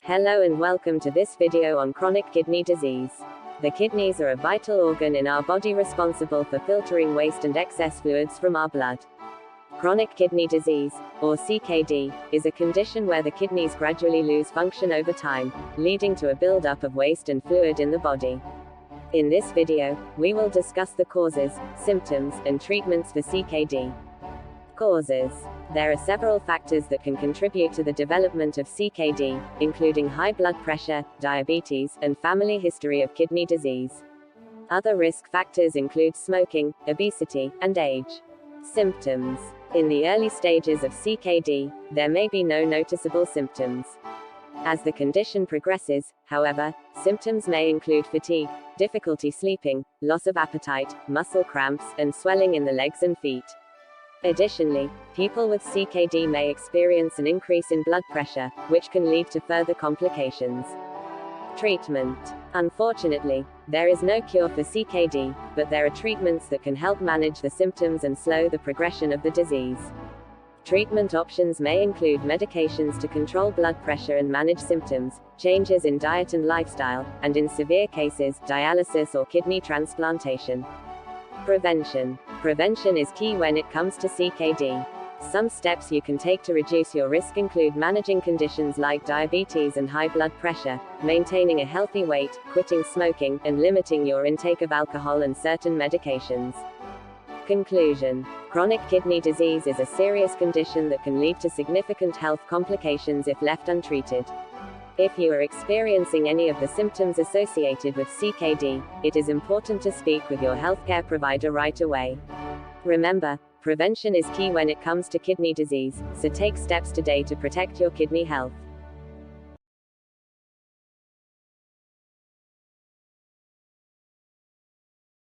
Hello and welcome to this video on chronic kidney disease. The kidneys are a vital organ in our body responsible for filtering waste and excess fluids from our blood. Chronic kidney disease, or CKD, is a condition where the kidneys gradually lose function over time, leading to a buildup of waste and fluid in the body. In this video, we will discuss the causes, symptoms, and treatments for CKD. Causes. There are several factors that can contribute to the development of CKD, including high blood pressure, diabetes, and family history of kidney disease. Other risk factors include smoking, obesity, and age. Symptoms. In the early stages of CKD, there may be no noticeable symptoms. As the condition progresses, however, symptoms may include fatigue, difficulty sleeping, loss of appetite, muscle cramps, and swelling in the legs and feet. Additionally, people with CKD may experience an increase in blood pressure, which can lead to further complications. Treatment. Unfortunately, there is no cure for CKD, but there are treatments that can help manage the symptoms and slow the progression of the disease. Treatment options may include medications to control blood pressure and manage symptoms, changes in diet and lifestyle, and in severe cases, dialysis or kidney transplantation. Prevention. Prevention is key when it comes to CKD. Some steps you can take to reduce your risk include managing conditions like diabetes and high blood pressure, maintaining a healthy weight, quitting smoking, and limiting your intake of alcohol and certain medications. Conclusion. Chronic kidney disease is a serious condition that can lead to significant health complications if left untreated. If you are experiencing any of the symptoms associated with CKD, it is important to speak with your healthcare provider right away. Remember, prevention is key when it comes to kidney disease, so take steps today to protect your kidney health.